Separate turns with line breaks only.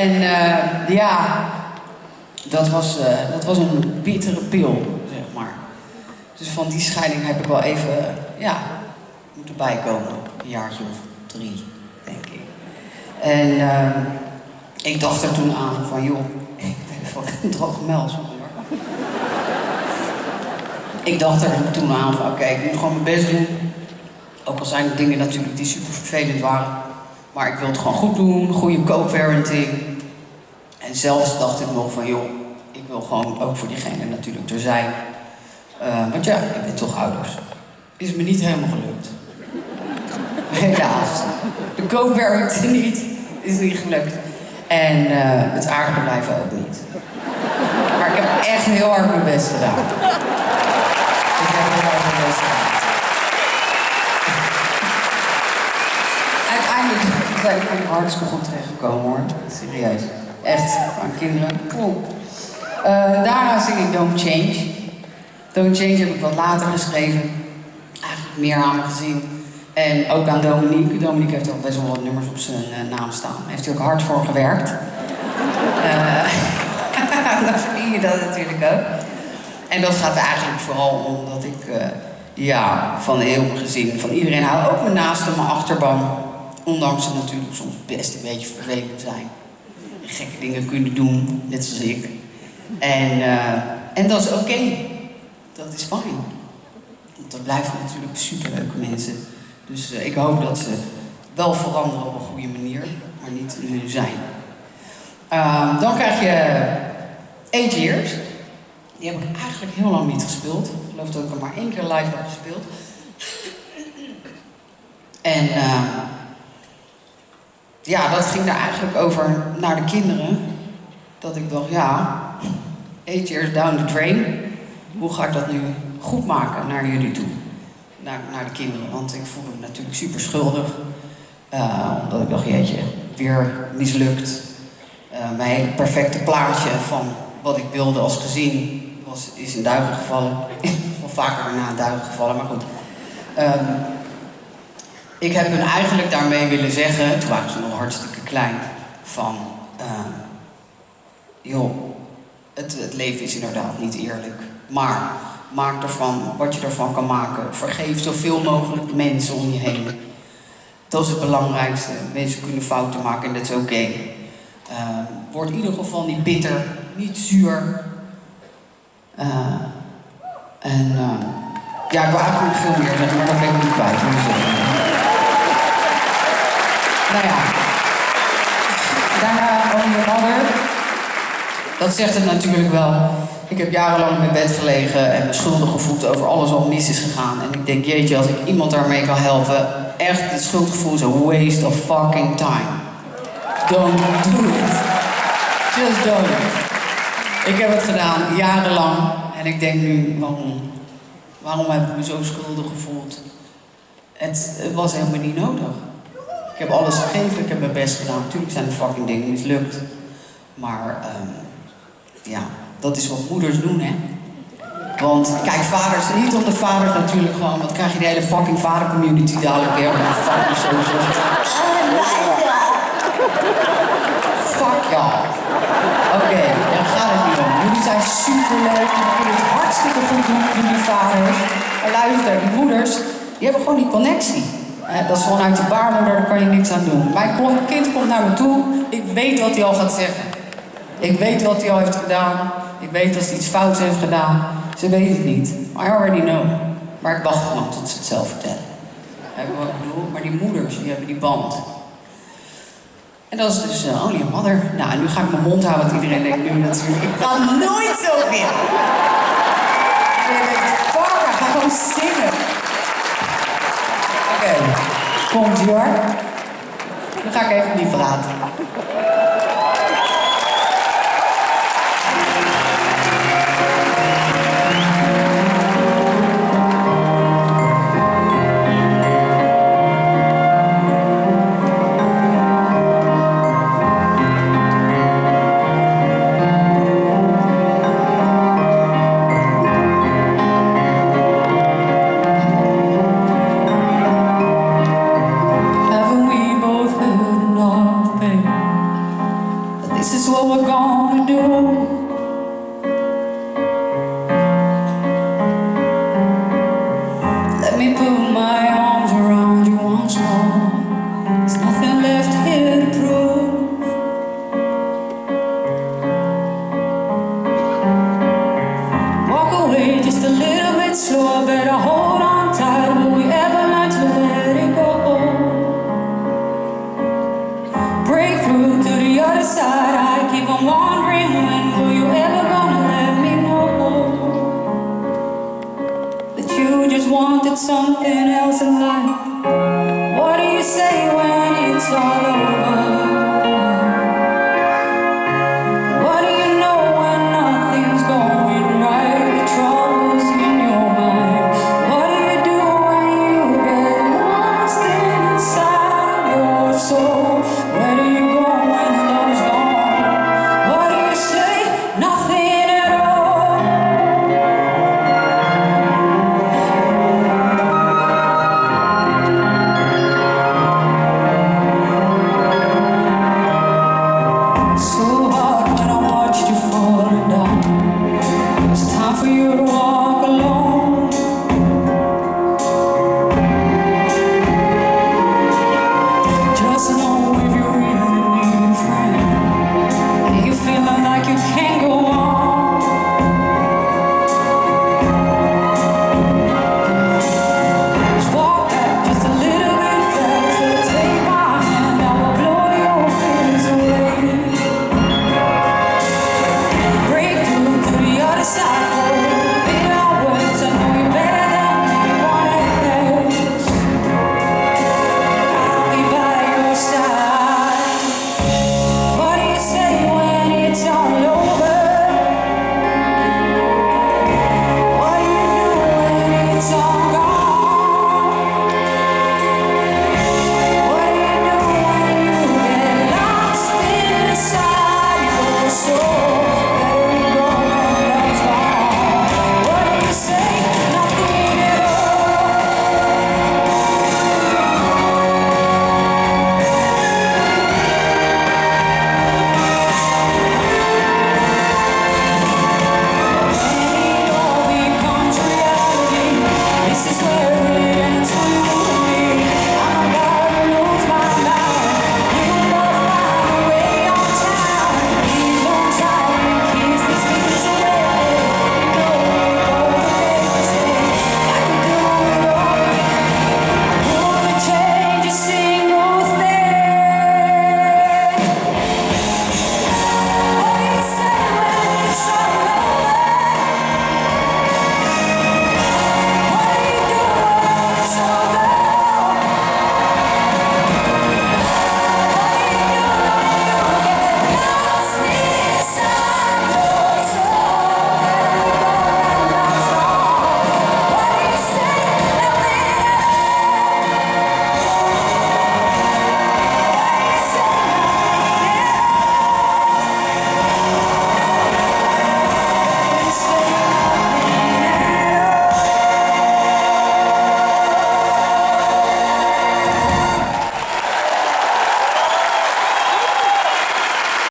En ja, dat was een bittere pil, zeg maar. Dus van die scheiding heb ik wel even, ja, moeten bijkomen. Een jaartje of 3, denk ik. En ik dacht er toen aan van, joh, ik heb even een droge mel, sorry hoor. Ik dacht er toen aan van, oké, ik moet gewoon mijn best doen. Ook al zijn er dingen natuurlijk die super vervelend waren. Maar ik wil het gewoon goed doen, goede co-parenting. En zelfs dacht ik nog van, joh, ik wil gewoon ook voor diegene natuurlijk er zijn. Want ja, ik ben toch ouders. Is me niet helemaal gelukt. Helaas. De co-parenting is niet gelukt. En het aardige blijven ook niet. Maar ik heb echt heel hard mijn best gedaan. Ik heb heel hard mijn best gedaan. Uiteindelijk ben ik hartstikke goed terechtgekomen hoor. Serieus. Echt, aan kinderen. Daarna zing ik Don't Change. Don't Change heb ik wat later geschreven. Eigenlijk meer aan mijn gezin. En ook aan Dominique. Dominique heeft ook best wel wat nummers op zijn naam staan. Daar heeft hij ook hard voor gewerkt. Dan verdien je dat natuurlijk ook. En dat gaat eigenlijk vooral om dat ik ja, van heel mijn gezin, van iedereen hou. Ook mijn naasten, mijn achterban. Ondanks ze natuurlijk soms best een beetje vervelend zijn. En gekke dingen kunnen doen, net zoals ik. En dat is oké. Dat is fijn. Want dat blijven natuurlijk superleuke mensen. Dus ik hoop dat ze wel veranderen op een goede manier, maar niet nu zijn. Dan krijg je 8 Years. Die heb ik eigenlijk heel lang niet gespeeld. Ik geloof dat ik er maar 1 keer live heb gespeeld. En ja, dat ging daar eigenlijk over naar de kinderen. Dat ik dacht, ja, 8 years down the drain. Hoe ga ik dat nu goed maken naar jullie toe? Naar de kinderen, want ik voelde me natuurlijk super schuldig. Omdat ik dacht, jeetje, weer mislukt. Mijn hele perfecte plaatje van wat ik wilde als gezin is in duigen gevallen. Wel vaker daarna in duigen gevallen, maar goed. Ik heb hun eigenlijk daarmee willen zeggen, toen waren ze nog hartstikke klein, van joh, het leven is inderdaad niet eerlijk. Maar maak ervan wat je ervan kan maken. Vergeef zoveel mogelijk mensen om je heen. Dat is het belangrijkste. Mensen kunnen fouten maken en dat is oké. Word in ieder geval niet bitter, niet zuur. Ja, ik wil eigenlijk nog veel meer zeggen, maar dat ben ik niet kwijt. Nou ja, daarna Only a Mother. Dat zegt het natuurlijk wel. Ik heb jarenlang in mijn bed gelegen en me schuldig gevoeld over alles wat mis is gegaan. En ik denk, jeetje, als ik iemand daarmee kan helpen, echt, het schuldgevoel is een waste of fucking time. Don't do it. Just don't. Ik heb het gedaan, jarenlang. En ik denk nu, waarom heb ik me zo schuldig gevoeld? Het was helemaal niet nodig. Ik heb alles gegeven, ik heb mijn best gedaan. Natuurlijk zijn de fucking dingen mislukt. Maar ja, dat is wat moeders doen, hè. Want kijk, vaders, niet om de vader natuurlijk gewoon, want dan krijg je de hele fucking vadercommunity dadelijk weer. Fucking socials. Fuck y'all. Oké, daar gaat het niet om. Jullie zijn superleuk, jullie kunnen het hartstikke goed doen, jullie vaders. Maar luister, die moeders, die hebben gewoon die connectie. Dat is vanuit de baarmoeder, daar kan je niks aan doen. Mijn kind komt naar me toe, ik weet wat hij al gaat zeggen. Ik weet wat hij al heeft gedaan. Ik weet dat hij iets fouts heeft gedaan. Ze weet het niet. I already know. Maar ik wacht gewoon tot ze het zelf vertellen. Wat ik bedoel? Maar die moeders, die hebben die band. En dat is dus Only a Mother. Nou, nu ga ik mijn mond houden, want iedereen denkt nu natuurlijk, ik kan nooit zoveel. Ik denk, fuck, ik ga gewoon zingen. Oké, komt-ie hoor. Dan ga ik even niet praten.
Haven't we both heard enough pain?
This is what we're gonna do.